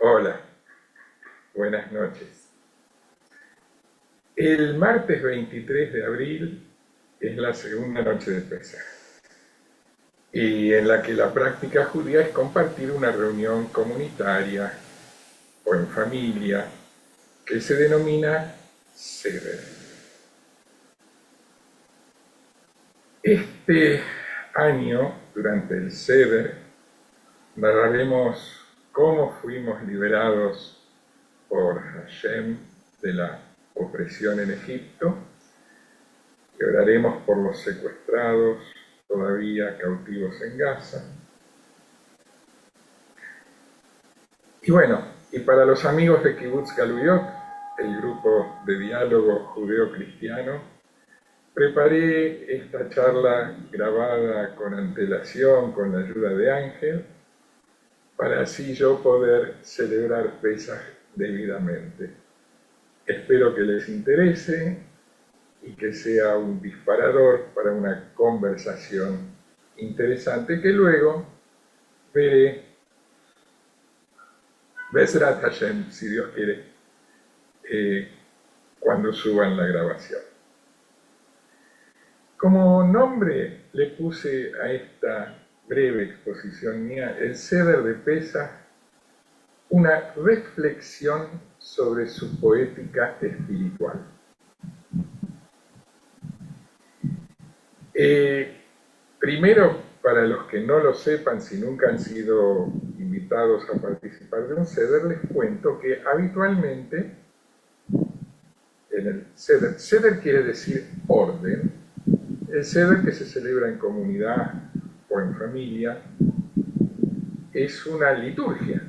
Hola, buenas noches. El martes 23 de abril es la segunda noche de Pesaj, y en la que la práctica judía es compartir una reunión comunitaria o en familia que se denomina Seder. Este año, durante el Seder, narraremos cómo fuimos liberados por Hashem de la opresión en Egipto, y oraremos por los secuestrados todavía cautivos en Gaza. Y bueno, y para los amigos de Kibbutz Galuyot, el grupo de diálogo judeo-cristiano, preparé esta charla grabada con antelación, con la ayuda de Ángel, para así yo poder celebrar Pesaj debidamente. Espero que les interese y que sea un disparador para una conversación interesante que luego veré, Bezrat Hashem, si Dios quiere, cuando suban la grabación. Como nombre le puse a esta breve exposición mía, el Seder de Pesaj, una reflexión sobre su poética espiritual. Primero, para los que no lo sepan, si nunca han sido invitados a participar de un Seder, les cuento que habitualmente en el Seder quiere decir orden, el Seder que se celebra en comunidad o en familia es una liturgia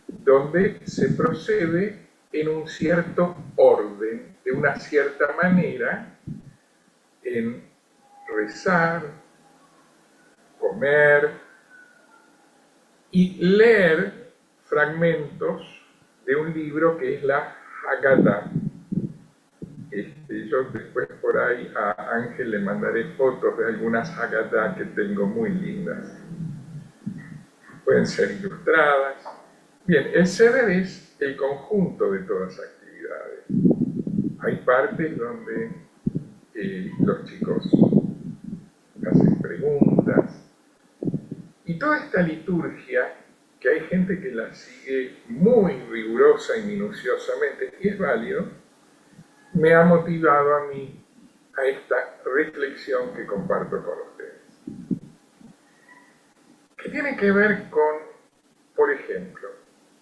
donde se procede en un cierto orden, de una cierta manera, en rezar, comer y leer fragmentos de un libro que es la Haggadah. Yo después por ahí a Ángel le mandaré fotos de algunas Haggadah que tengo muy lindas. Pueden ser ilustradas. Bien, el Seder es el conjunto de todas las actividades. Hay partes donde los chicos hacen preguntas. Y toda esta liturgia, que hay gente que la sigue muy rigurosa y minuciosamente, y es válido, me ha motivado a mí a esta reflexión que comparto con ustedes. Que tiene que ver con, por ejemplo,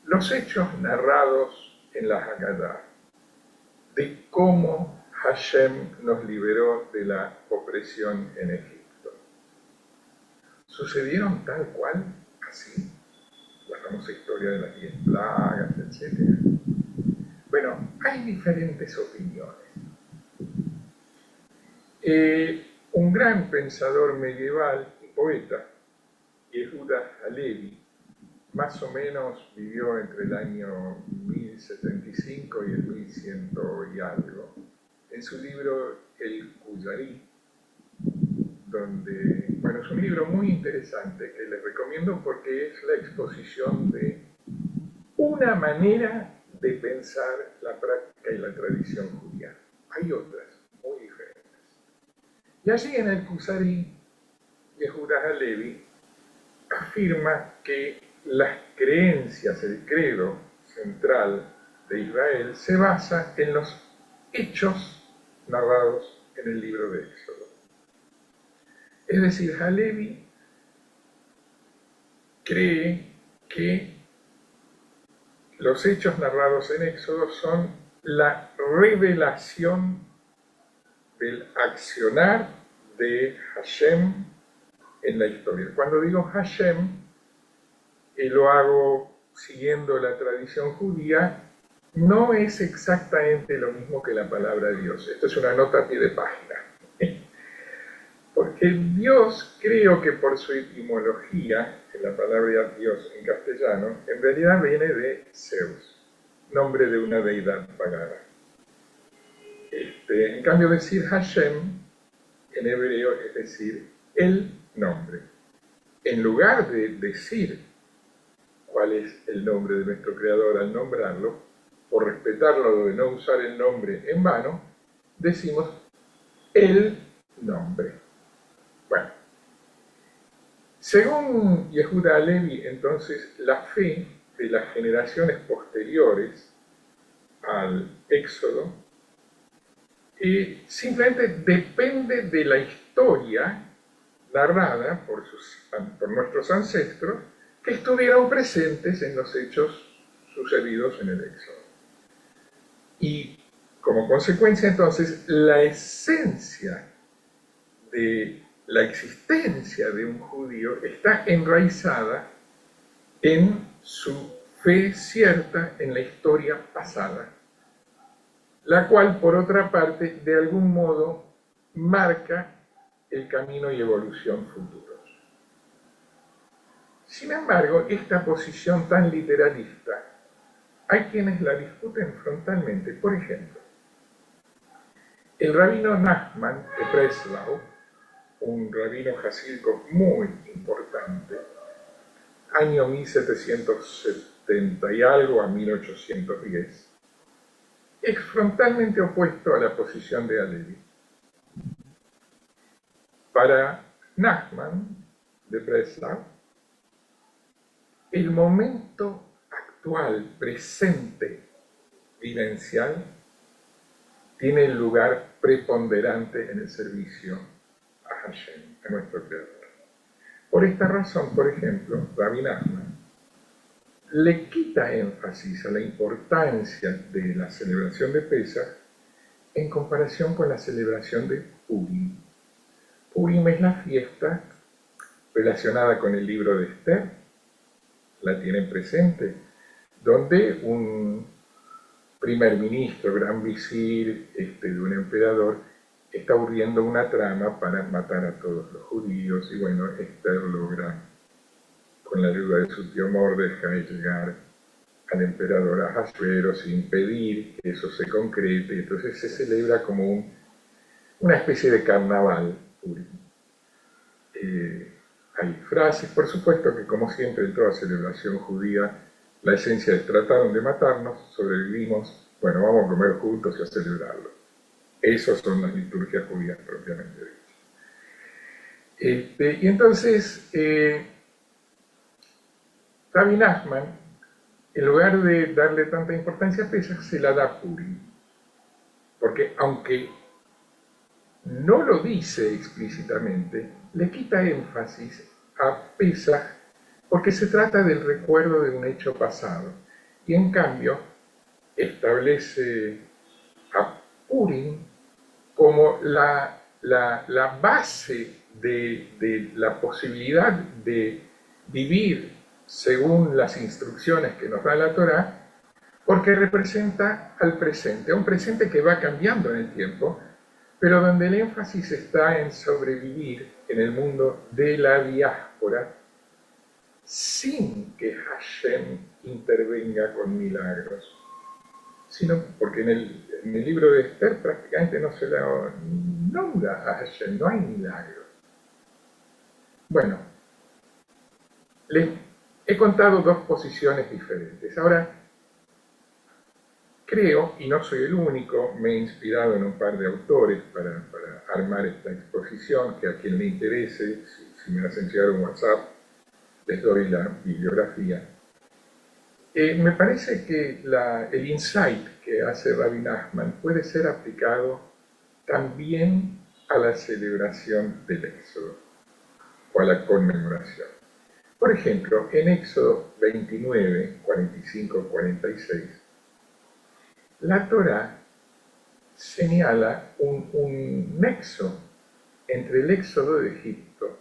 los hechos narrados en la Haggadah, de cómo Hashem nos liberó de la opresión en Egipto. ¿Sucedieron tal cual, así? La famosa historia de las 10 plagas, etc. Bueno, hay diferentes opiniones. Un gran pensador medieval y poeta, Yehuda Halevi, más o menos vivió entre el año 1075 y el 1100 y algo. En su libro El Kuzari, donde, bueno, es un libro muy interesante que les recomiendo porque es la exposición de una manera de pensar la práctica y la tradición judía. Hay otras muy diferentes. Y allí en el Kuzari, Yehuda Halevi afirma que las creencias, el credo central de Israel, se basa en los hechos narrados en el libro de Éxodo. Es decir, Halevi cree que los hechos narrados en Éxodo son la revelación del accionar de Hashem en la historia. Cuando digo Hashem, lo hago siguiendo la tradición judía, no es exactamente lo mismo que la palabra Dios. Esto es una nota a pie de página. Porque Dios, creo que por su etimología, la palabra Dios en castellano, en realidad viene de Zeus, nombre de una deidad pagana. En cambio, decir Hashem en hebreo es decir el nombre. En lugar de decir cuál es el nombre de nuestro Creador al nombrarlo, por respetarlo de no usar el nombre en vano, decimos el nombre. Bueno, según Yehuda Halevi, entonces, la fe de las generaciones posteriores al Éxodo simplemente depende de la historia narrada por nuestros ancestros que estuvieron presentes en los hechos sucedidos en el Éxodo. Y como consecuencia, entonces, la esencia de la existencia de un judío está enraizada en su fe cierta en la historia pasada, la cual, por otra parte, de algún modo marca el camino y evolución futuros. Sin embargo, esta posición tan literalista, hay quienes la discuten frontalmente. Por ejemplo, el rabino Nachman de Breslau, un rabino jasídico muy importante, año 1770 y algo a 1810, es frontalmente opuesto a la posición de Halevi. Para Nachman de Breslau, el momento actual, presente, vivencial, tiene el lugar preponderante en el servicio a Hashem, a nuestro Creador. Por esta razón, por ejemplo, Rabbi Nachman le quita énfasis a la importancia de la celebración de Pesaj en comparación con la celebración de Purim. Purim es la fiesta relacionada con el libro de Esther, la tienen presente, donde un primer ministro, gran visir de un emperador, está urdiendo una trama para matar a todos los judíos, y bueno, Esther logra, con la ayuda de su tío Mordecai, llegar al emperador Ahasveros e impedir que eso se concrete. Entonces se celebra como una especie de carnaval. Hay frases, por supuesto, que como siempre en toda celebración judía, la esencia es: trataron de matarnos, sobrevivimos, bueno, vamos a comer juntos y a celebrarlo. Esas son las liturgias judías propiamente dichas. Y entonces, Rabbi Nachman, en lugar de darle tanta importancia a Pesaj, se la da a Purim. Porque aunque no lo dice explícitamente, le quita énfasis a Pesaj porque se trata del recuerdo de un hecho pasado. Y en cambio, establece a Purim como la base de la posibilidad de vivir según las instrucciones que nos da la Torá, porque representa al presente, a un presente que va cambiando en el tiempo, pero donde el énfasis está en sobrevivir en el mundo de la diáspora sin que Hashem intervenga con milagros, sino porque en el libro de Esther prácticamente no se le nombra a Hashem, no hay milagros. Bueno, les he contado dos posiciones diferentes. Ahora, creo, y no soy el único, me he inspirado en un par de autores para armar esta exposición, que a quien le interese, si me hacen llegar un WhatsApp, les doy la bibliografía. Me parece que el insight que hace Rabbi Nachman puede ser aplicado también a la celebración del Éxodo o a la conmemoración. Por ejemplo, en Éxodo 29, 45, 46, la Torá señala un nexo entre el Éxodo de Egipto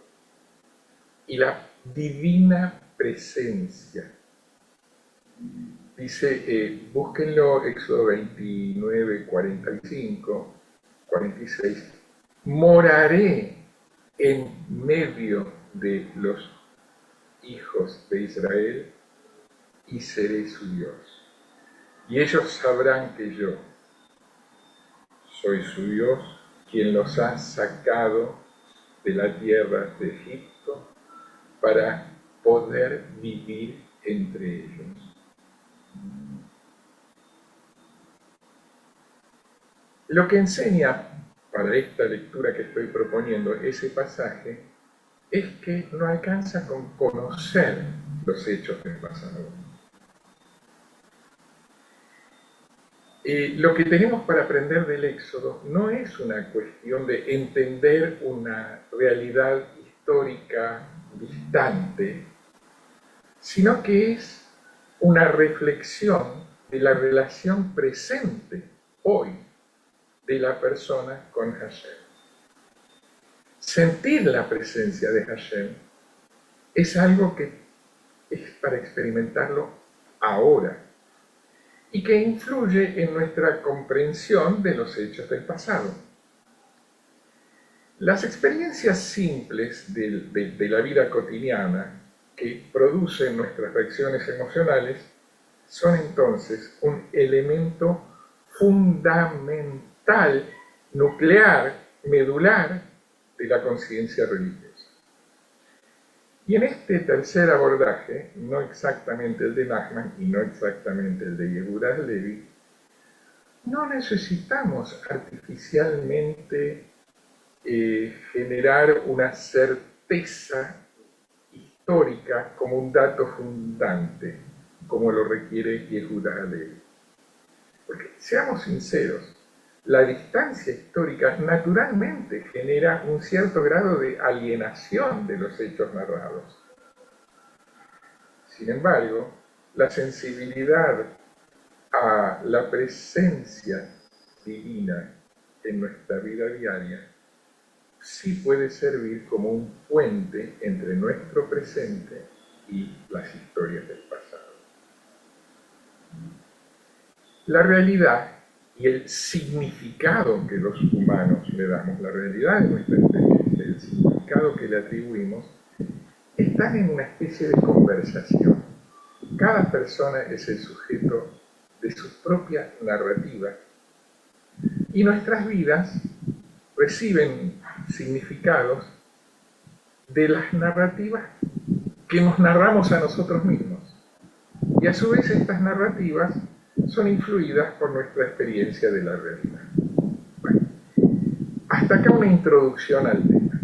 y la divina presencia. Dice, búsquenlo, Éxodo 29, 45, 46, moraré en medio de los hijos de Israel y seré su Dios. Y ellos sabrán que yo soy su Dios, quien los ha sacado de la tierra de Egipto para poder vivir entre ellos. Lo que enseña para esta lectura que estoy proponiendo ese pasaje es que no alcanza con conocer los hechos del pasado. Lo que tenemos para aprender del Éxodo no es una cuestión de entender una realidad histórica distante, sino que es una reflexión de la relación presente hoy de la persona con Hashem. Sentir la presencia de Hashem es algo que es para experimentarlo ahora y que influye en nuestra comprensión de los hechos del pasado. Las experiencias simples de la vida cotidiana que producen nuestras reacciones emocionales son entonces un elemento fundamental, nuclear, medular de la conciencia religiosa. Y en este tercer abordaje, no exactamente el de Nachman y no exactamente el de Yehuda Levi, no necesitamos artificialmente generar una certeza histórica como un dato fundante, como lo requiere Yehuda Levi. Porque, seamos sinceros, la distancia histórica naturalmente genera un cierto grado de alienación de los hechos narrados. Sin embargo, la sensibilidad a la presencia divina en nuestra vida diaria sí puede servir como un puente entre nuestro presente y las historias del pasado. La realidad y el significado que los humanos le damos, la realidad de nuestra experiencia, el significado que le atribuimos, están en una especie de conversación. Cada persona es el sujeto de su propia narrativa y nuestras vidas reciben significados de las narrativas que nos narramos a nosotros mismos. Y a su vez estas narrativas son influidas por nuestra experiencia de la realidad. Bueno, hasta acá una introducción al tema.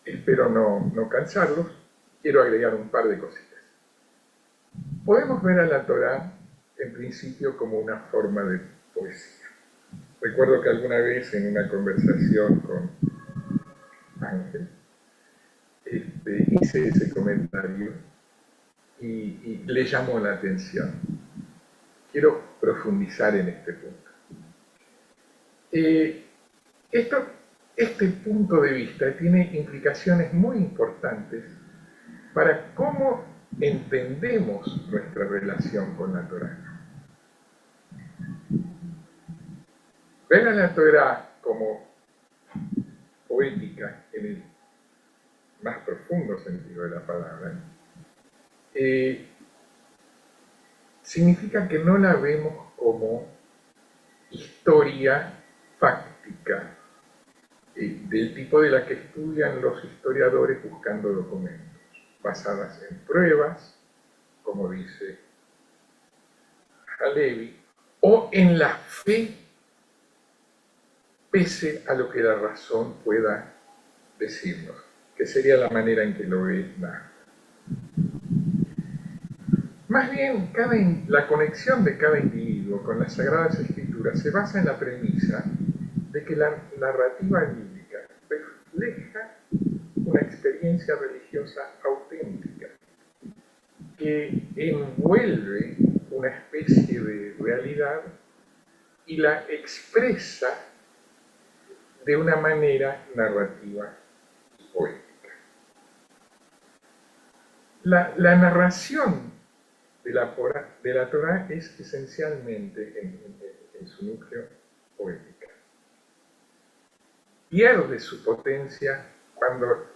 Espero no cansarlos. Quiero agregar un par de cositas. Podemos ver a la Torá en principio como una forma de poesía. Recuerdo que alguna vez en una conversación con Ángel hice ese comentario y le llamó la atención. Quiero profundizar en este punto. Este punto de vista tiene implicaciones muy importantes para cómo entendemos nuestra relación con la Torá. Ver a la Torá como poética en el más profundo sentido de la palabra significa que no la vemos como historia fáctica del tipo de la que estudian los historiadores buscando documentos, basadas en pruebas, como dice Halevi, o en la fe pese a lo que la razón pueda decirnos, que sería la manera en que lo ve Nachman. Más bien, la conexión de cada individuo con las Sagradas Escrituras se basa en la premisa de que la narrativa bíblica refleja una experiencia religiosa auténtica que envuelve una especie de realidad y la expresa de una manera narrativa y poética. La narración de la Torá es esencialmente, en su núcleo, poética. Pierde su potencia cuando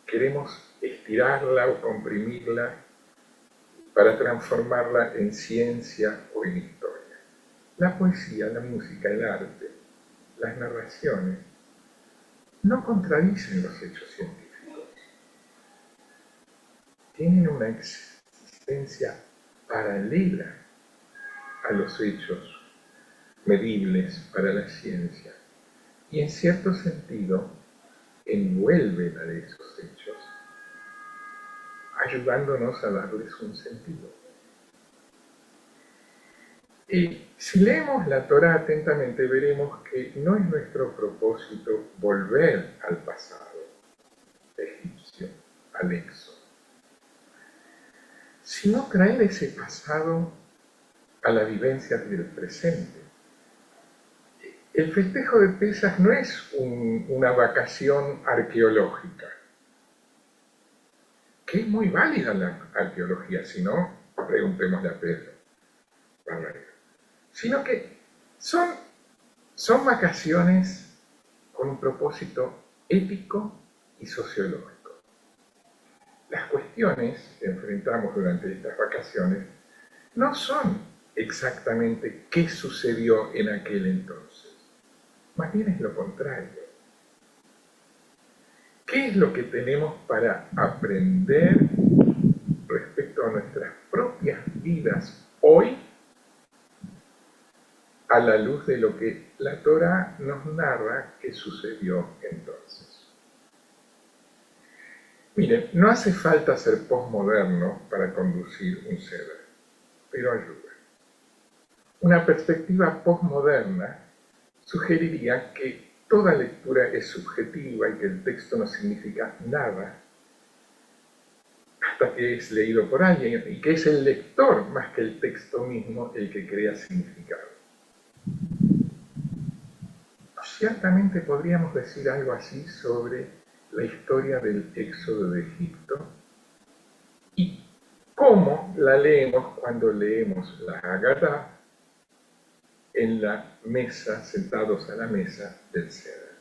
queremos estirarla o comprimirla para transformarla en ciencia o en historia. La poesía, la música, el arte, las narraciones no contradicen los hechos científicos. Tienen una existencia paralela a los hechos medibles para la ciencia y en cierto sentido envuelve la de esos hechos, ayudándonos a darles un sentido. Y si leemos la Torá atentamente, veremos que no es nuestro propósito volver al pasado egipcio, al Éxodo, sino traer ese pasado a la vivencia del presente. El festejo de Pesaj no es una vacación arqueológica, que es muy válida la arqueología, si no, preguntémosle a Pedro, sino que son vacaciones con un propósito ético y sociológico. Las cuestiones que enfrentamos durante estas vacaciones no son exactamente qué sucedió en aquel entonces, más bien es lo contrario. ¿Qué es lo que tenemos para aprender respecto a nuestras propias vidas hoy a la luz de lo que la Torá nos narra que sucedió entonces? Miren, no hace falta ser posmoderno para conducir un Seder, pero ayuda. Una perspectiva posmoderna sugeriría que toda lectura es subjetiva y que el texto no significa nada hasta que es leído por alguien y que es el lector más que el texto mismo el que crea significado. Ciertamente podríamos decir algo así sobre la historia del éxodo de Egipto y cómo la leemos cuando leemos la Haggadah en la mesa, sentados a la mesa del Seder.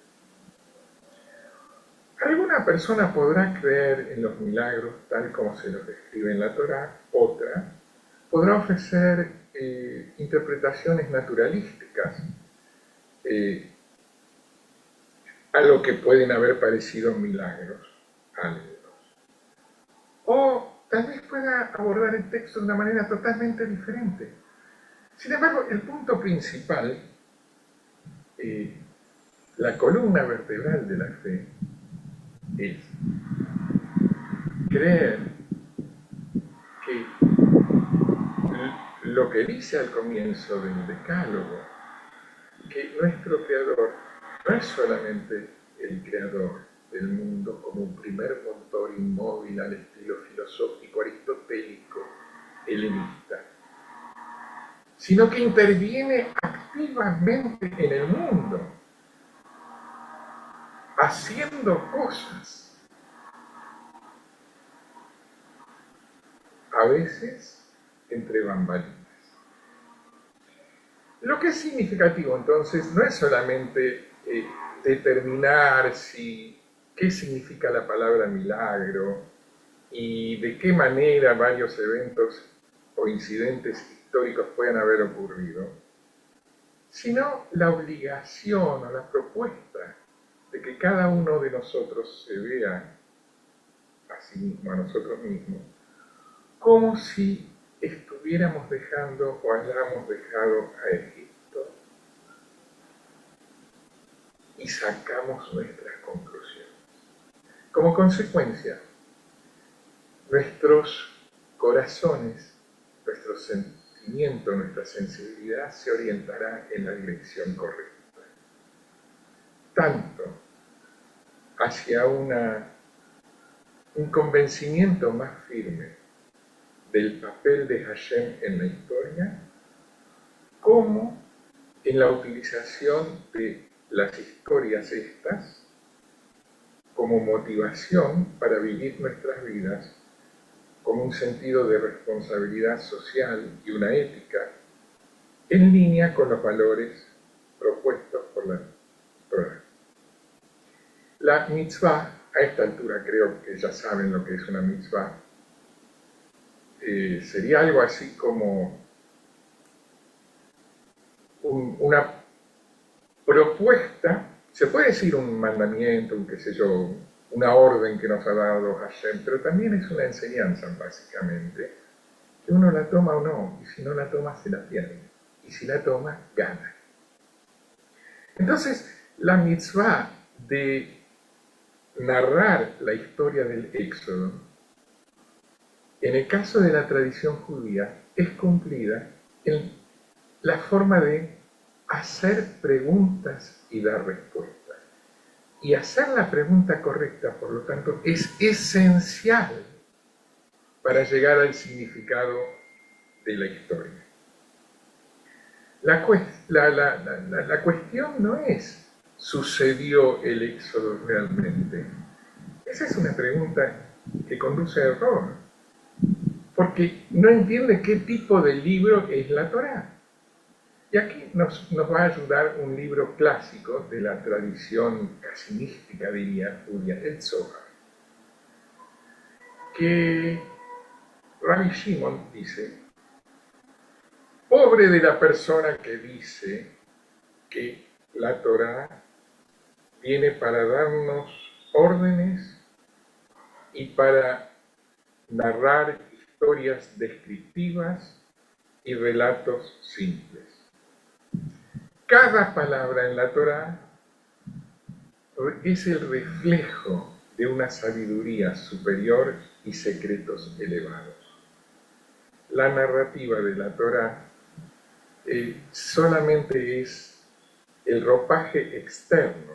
Alguna persona podrá creer en los milagros tal como se los describe en la Torá, otra podrá ofrecer interpretaciones naturalísticas a lo que pueden haber parecido milagros algunos. O tal vez pueda abordar el texto de una manera totalmente diferente. Sin embargo, el punto principal, la columna vertebral de la fe, es creer que lo que dice al comienzo del Decálogo, que nuestro Creador no es solamente el Creador del mundo como un primer motor inmóvil al estilo filosófico aristotélico helenista, sino que interviene activamente en el mundo, haciendo cosas, a veces entre bambalinas. Lo que es significativo entonces no es solamente determinar qué significa la palabra milagro y de qué manera varios eventos o incidentes históricos pueden haber ocurrido, sino la obligación o la propuesta de que cada uno de nosotros se vea a sí mismo, a nosotros mismos, como si estuviéramos dejando o hayamos dejado a Egipto y sacamos nuestras conclusiones. Como consecuencia, nuestros corazones, nuestro sentimiento, nuestra sensibilidad se orientará en la dirección correcta. Tanto hacia un convencimiento más firme del papel de Hashem en la historia, como en la utilización de las historias estas como motivación para vivir nuestras vidas con un sentido de responsabilidad social y una ética en línea con los valores propuestos por la Torá. La mitzvah, a esta altura creo que ya saben lo que es una mitzvah, sería algo así como una propuesta, se puede decir un mandamiento, qué sé yo, una orden que nos ha dado Hashem, pero también es una enseñanza básicamente, que uno la toma o no, y si no la toma se la pierde, y si la toma, gana. Entonces, la mitzvah de narrar la historia del Éxodo, en el caso de la tradición judía, es cumplida en la forma de hacer preguntas y dar respuestas. Y hacer la pregunta correcta, por lo tanto, es esencial para llegar al significado de la historia. La cuestión no es, ¿sucedió el Éxodo realmente? Esa es una pregunta que conduce a error, porque no entiende qué tipo de libro es la Torá. Y aquí nos va a ayudar un libro clásico de la tradición casi mística, diría, judía, el Zohar, que Rabbi Shimon dice: pobre de la persona que dice que la Torá viene para darnos órdenes y para narrar historias descriptivas y relatos simples. Cada palabra en la Torá es el reflejo de una sabiduría superior y secretos elevados. La narrativa de la Torá solamente es el ropaje externo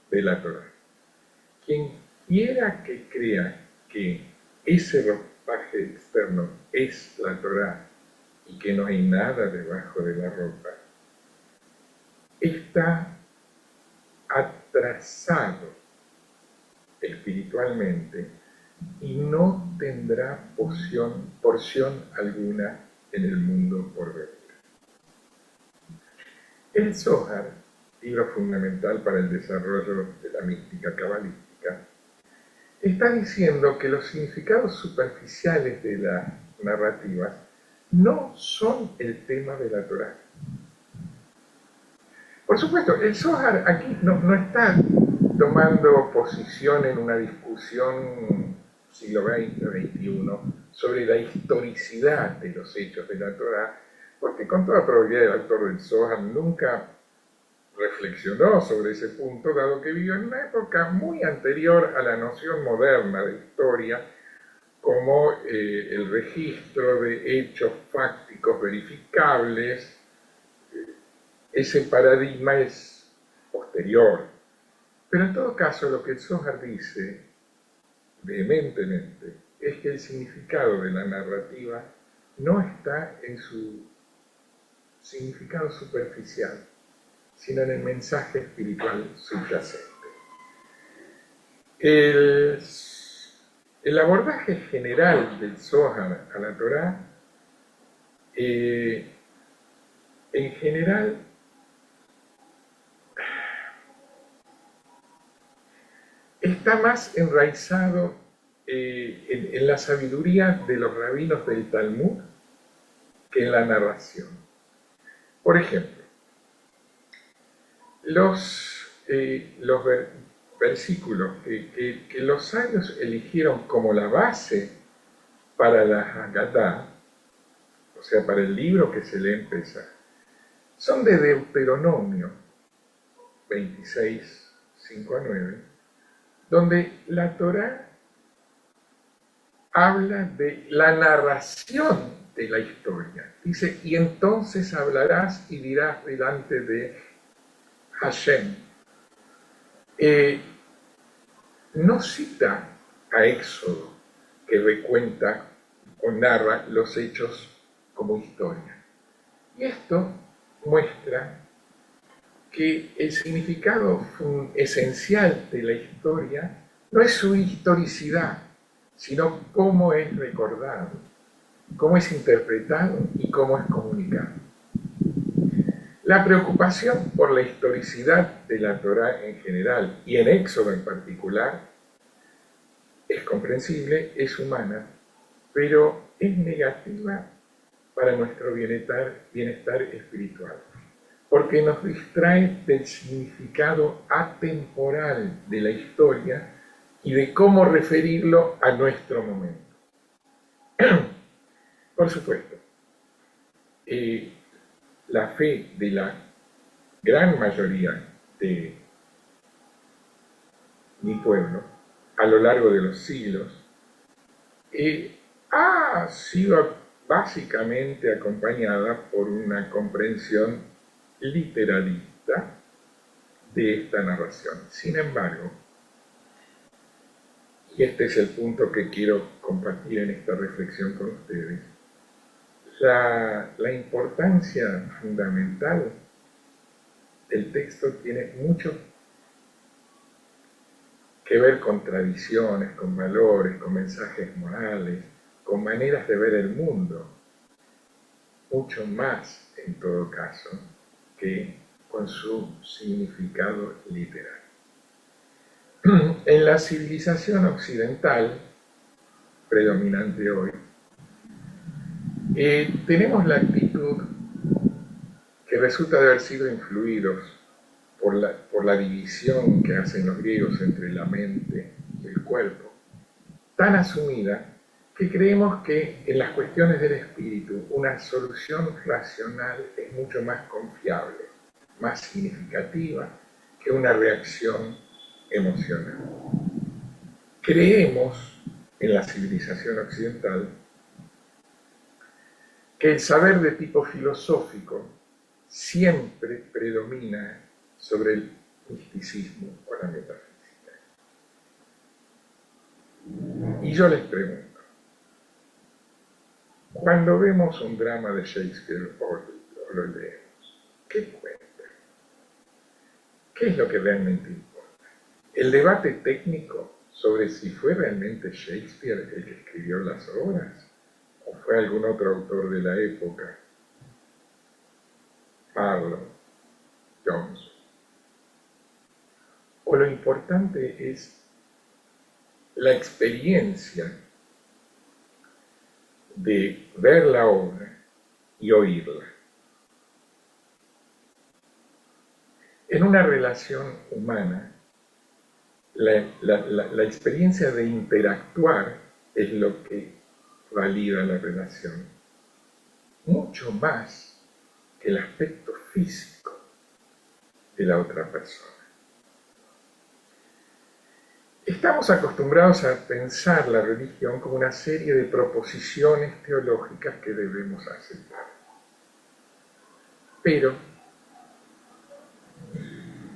de la Torá. Quien quiera que crea que ese ropaje externo es la Torá y que no hay nada debajo de la ropa, está atrasado espiritualmente y no tendrá porción alguna en el mundo por venir. El Zohar, libro fundamental para el desarrollo de la mística cabalística, está diciendo que los significados superficiales de las narrativas no son el tema de la Torá. Por supuesto, el Zohar aquí no está tomando posición en una discusión siglo XX-XXI sobre la historicidad de los hechos de la Torá, porque con toda probabilidad el autor del Zohar nunca reflexionó sobre ese punto, dado que vivió en una época muy anterior a la noción moderna de historia, como el registro de hechos fácticos verificables. Ese paradigma es posterior. Pero en todo caso, lo que el Zohar dice vehementemente es que el significado de la narrativa no está en su significado superficial, sino en el mensaje espiritual subyacente. El abordaje general del Zohar a la Torá, en general, está más enraizado en la sabiduría de los rabinos del Talmud que en la narración. Por ejemplo, los versículos que los sabios eligieron como la base para la Haggadah, o sea, para el libro que se lee en Pesaj, son de Deuteronomio 26, 5 a 9, donde la Torá habla de la narración de la historia. Dice: y entonces hablarás y dirás delante de Hashem. No cita a Éxodo, que recuenta o narra los hechos como historia. Y esto muestra que el significado esencial de la historia no es su historicidad, sino cómo es recordado, cómo es interpretado y cómo es comunicado. La preocupación por la historicidad de la Torá en general y en Éxodo en particular es comprensible, es humana, pero es negativa para nuestro bienestar espiritual, porque nos distrae del significado atemporal de la historia y de cómo referirlo a nuestro momento. Por supuesto, la fe de la gran mayoría de mi pueblo a lo largo de los siglos ha sido básicamente acompañada por una comprensión literalista de esta narración. Sin embargo, y este es el punto que quiero compartir en esta reflexión con ustedes, la importancia fundamental del texto tiene mucho que ver con tradiciones, con valores, con mensajes morales, con maneras de ver el mundo, mucho más en todo caso que con su significado literal. En la civilización occidental, predominante hoy, tenemos la actitud que resulta de haber sido influidos por la división que hacen los griegos entre la mente y el cuerpo, tan asumida que creemos que en las cuestiones del espíritu una solución racional es mucho más confiable, más significativa que una reacción emocional. Creemos en la civilización occidental que el saber de tipo filosófico siempre predomina sobre el misticismo o la metafísica. Y yo les pregunto, cuando vemos un drama de Shakespeare o lo leemos, ¿qué cuenta? ¿Qué es lo que realmente importa? ¿El debate técnico sobre si fue realmente Shakespeare el que escribió las obras? ¿O fue algún otro autor de la época? Marlowe, Johnson. ¿O lo importante es la experiencia de ver la obra y oírla? En una relación humana, la experiencia de interactuar es lo que valida la relación, mucho más que el aspecto físico de la otra persona. Estamos acostumbrados a pensar la religión como una serie de proposiciones teológicas que debemos aceptar. Pero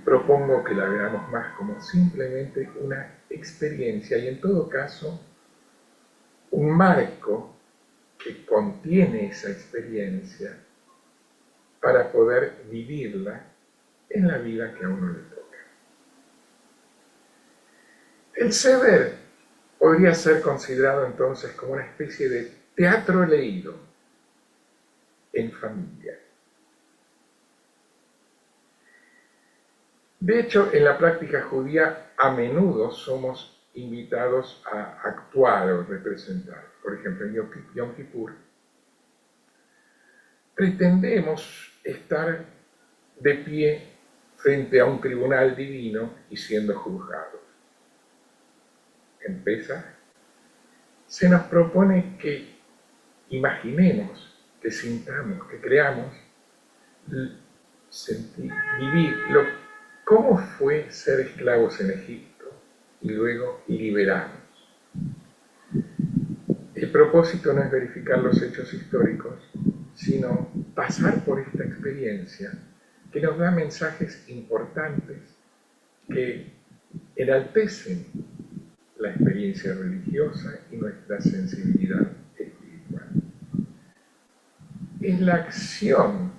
propongo que la veamos más como simplemente una experiencia y en todo caso un marco que contiene esa experiencia para poder vivirla en la vida que a uno le toca. El Seder podría ser considerado entonces como una especie de teatro leído en familia. De hecho, en la práctica judía a menudo somos invitados a actuar o representar. Por ejemplo, en Yom Kippur pretendemos estar de pie frente a un tribunal divino y siendo juzgados. En Pesaj se nos propone que imaginemos, que sintamos, que creamos, vivir cómo fue ser esclavos en Egipto y luego liberarnos. El propósito no es verificar los hechos históricos, sino pasar por esta experiencia que nos da mensajes importantes que enaltecen la experiencia religiosa y nuestra sensibilidad espiritual. Es la acción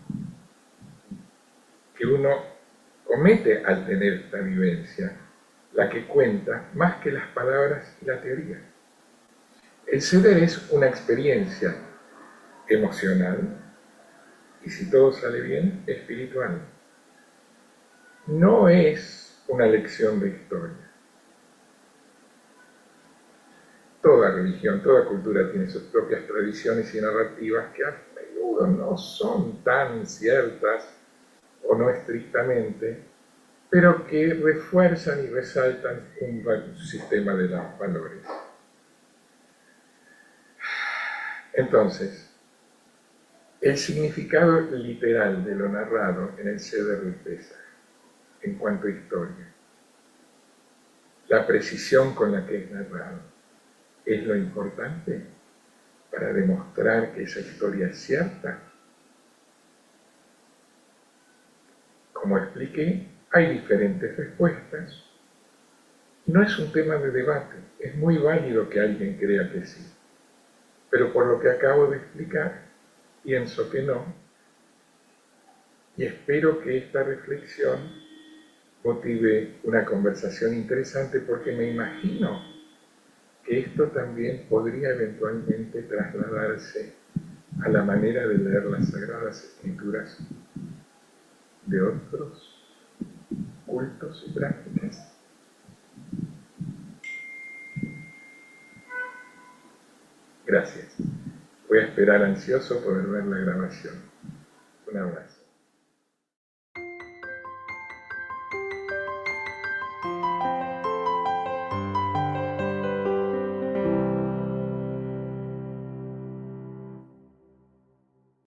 que uno comete al tener esta vivencia la que cuenta más que las palabras y la teoría. El Seder es una experiencia emocional y, si todo sale bien, espiritual. No es una lección de historia. Toda religión, toda cultura tiene sus propias tradiciones y narrativas que a menudo no son tan ciertas o no estrictamente, pero que refuerzan y resaltan un sistema de valores. Entonces, El significado literal de lo narrado en el Seder del Pesaj, en cuanto a historia, la precisión con la que es narrado, es lo importante para demostrar que esa historia es cierta. Como expliqué, hay diferentes respuestas. No es un tema de debate, es muy válido que alguien crea que sí. Pero por lo que acabo de explicar, pienso que no, y espero que esta reflexión motive una conversación interesante porque me imagino que esto también podría eventualmente trasladarse a la manera de leer las Sagradas Escrituras de otros cultos y prácticas. Gracias. Voy a esperar ansioso poder ver la grabación. Un abrazo.